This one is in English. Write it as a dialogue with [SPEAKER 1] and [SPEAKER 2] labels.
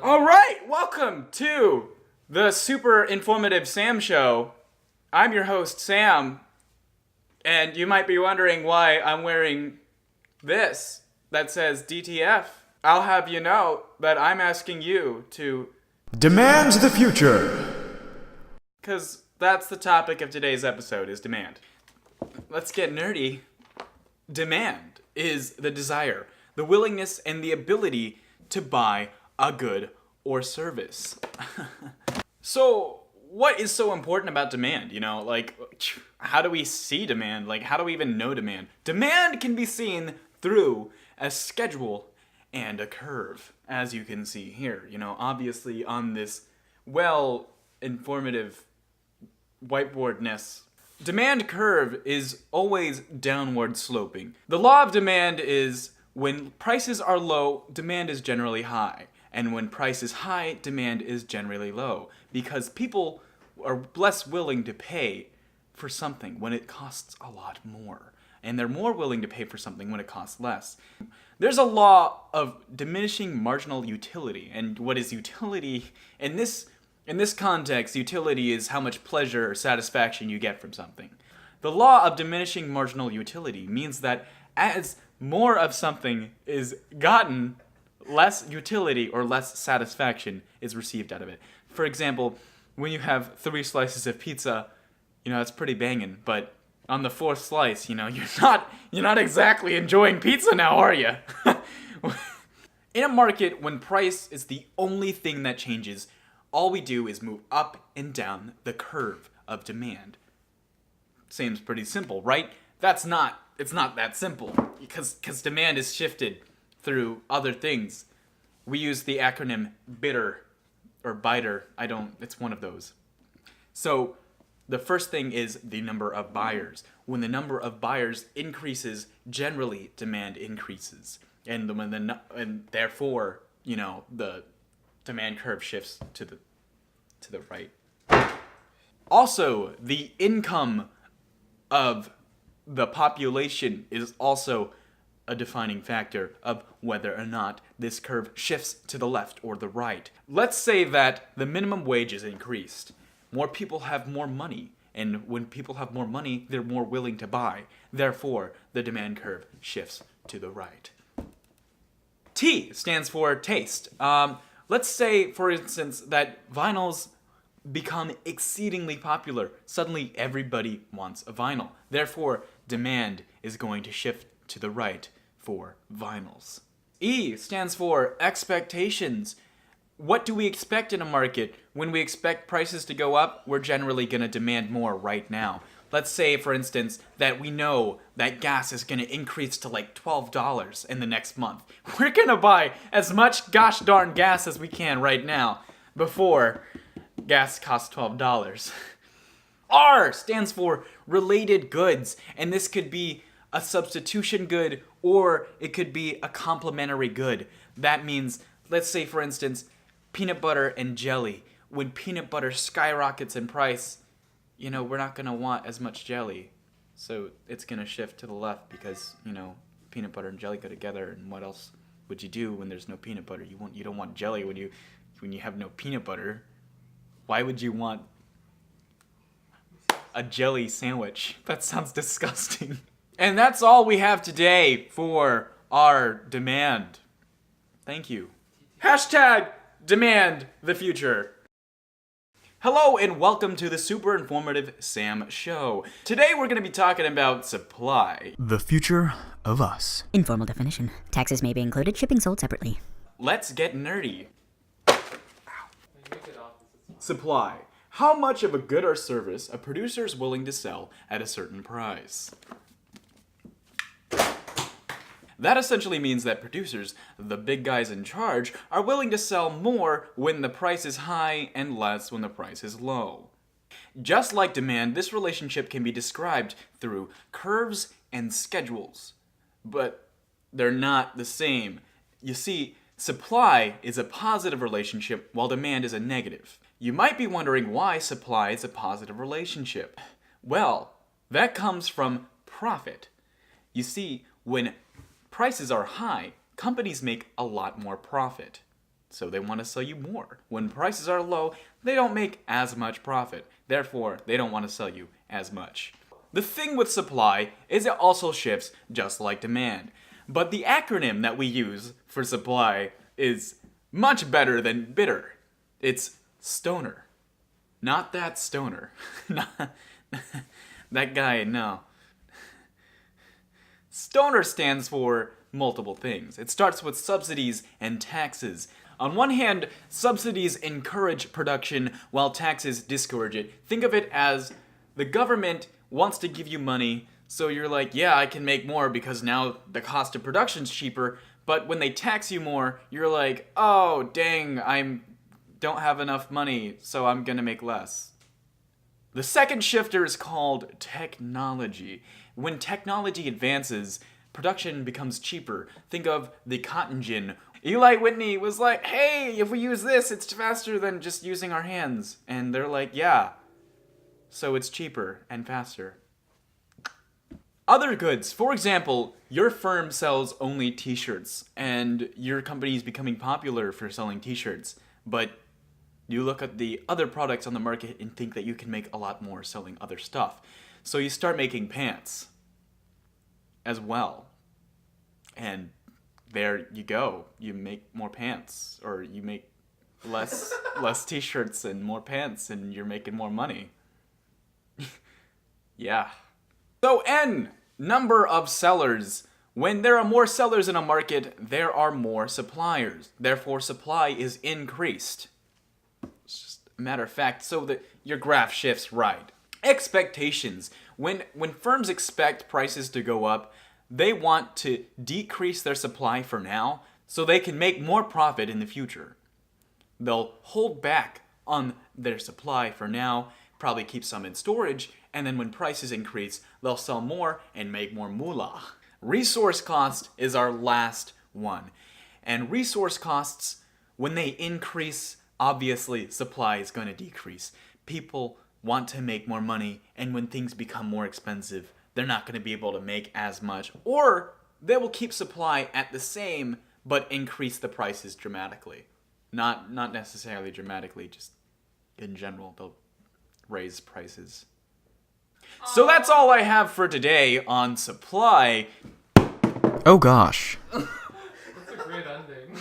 [SPEAKER 1] All right, welcome to the super informative Sam Show. I'm your host, Sam, and you might be wondering why I'm wearing this that says DTF. I'll have you know that I'm asking you to
[SPEAKER 2] Demand the future.
[SPEAKER 1] because that's the topic of today's episode is demand. Let's get nerdy. Demand is the desire, the willingness, and the ability to buy a good or service. So, what is so important about demand? You know, like, how do we see demand? Like, how do we even know demand? Demand can be seen through a schedule and a curve, as you can see here. You know, obviously on this informative whiteboardness. Demand curve is always downward sloping. The law of demand is when prices are low, demand is generally high. And when price is high, demand is generally low. Because people are less willing to pay for something when it costs a lot more. And they're more willing to pay for something when it costs less. There's a law of diminishing marginal utility. And what is utility? In this context, utility is how much pleasure or satisfaction you get from something. The law of diminishing marginal utility means that as more of something is gotten, less utility or less satisfaction is received out of it. For example, when you have 3 slices of pizza, you know, that's pretty banging, but on the 4th slice, you know, you're not exactly enjoying pizza now, are you? In a market, when price is the only thing that changes, all we do is move up and down the curve of demand. Seems pretty simple, right? It's not that simple, because demand is shifted through other things. We use the acronym BITTER, or BITER, it's one of those. So, the first thing is the number of buyers. When the number of buyers increases, generally demand increases. And therefore, you know, the demand curve shifts to the right. Also, the income of the population is also a defining factor of whether or not this curve shifts to the left or the right. Let's say that the minimum wage is increased. More people have more money, and when people have more money, they're more willing to buy. Therefore, the demand curve shifts to the right. T stands for taste. Let's say, for instance, that vinyls become exceedingly popular. Suddenly, everybody wants a vinyl. Therefore, demand is going to shift to the right for vinyls. E stands for expectations. What do we expect in a market? When we expect prices to go up, we're generally going to demand more right now. Let's say, for instance, that we know that gas is going to increase to like $12 in the next month. We're going to buy as much gosh darn gas as we can right now before gas costs $12. R stands for related goods, and this could be a substitution good or it could be a complementary good. That means, let's say for instance, peanut butter and jelly. When peanut butter skyrockets in price, you know, we're not going to want as much jelly. So it's going to shift to the left because, you know, peanut butter and jelly go together, and what else would you do when there's no peanut butter? You don't want jelly when you have no peanut butter. Why would you want a jelly sandwich? That sounds disgusting. And that's all we have today for our demand. Thank you. Hashtag demand the future. Hello and welcome to the super informative Sam Show. Today we're going to be talking about supply.
[SPEAKER 2] The future of us.
[SPEAKER 3] Informal definition. Taxes may be included, shipping sold separately.
[SPEAKER 1] Let's get nerdy. Supply. How much of a good or service a producer is willing to sell at a certain price. That essentially means that producers, the big guys in charge, are willing to sell more when the price is high and less when the price is low. Just like demand, this relationship can be described through curves and schedules, but they're not the same. You see, supply is a positive relationship while demand is a negative. You might be wondering why supply is a positive relationship. Well, that comes from profit. You see, when prices are high, companies make a lot more profit. so they want to sell you more. When prices are low, they don't make as much profit. Therefore, they don't want to sell you as much. The thing with supply is it also shifts just like demand. But the acronym that we use for supply is much better than bitter. It's stoner. Not that stoner. That guy, no. Stoner stands for multiple things. It starts with subsidies and taxes. On one hand, subsidies encourage production while taxes discourage it. Think of it as the government wants to give you money, so you're like, yeah, I can make more because now the cost of production's cheaper, but when they tax you more, you're like, oh, dang, I don't have enough money, so I'm gonna make less. The second shifter is called technology. When technology advances, production becomes cheaper. Think of the cotton gin. Eli Whitney was like, hey, if we use this, it's faster than just using our hands. And they're like, yeah. So it's cheaper and faster. Other goods. For example, your firm sells only t-shirts, and your company is becoming popular for selling t-shirts. But you look at the other products on the market and think that you can make a lot more selling other stuff. So you start making pants as well. And there you go. You make more pants, or you make less t-shirts and more pants, and you're making more money. Yeah. So N, number of sellers. When there are more sellers in a market, there are more suppliers. Therefore, supply is increased. It's just a matter of fact, so that your graph shifts right. Expectations. When firms expect prices to go up, they want to decrease their supply for now so they can make more profit in the future. They'll hold back on their supply for now, probably keep some in storage, and then when prices increase, they'll sell more and make more moolah. Resource cost is our last one. And resource costs, when they increase, obviously supply is going to decrease. People want to make more money, and when things become more expensive, they're not going to be able to make as much, or they will keep supply at the same, but increase the prices dramatically. Not necessarily dramatically, just in general, they'll raise prices. So that's all I have for today on supply.
[SPEAKER 2] Oh gosh.
[SPEAKER 4] That's a great ending.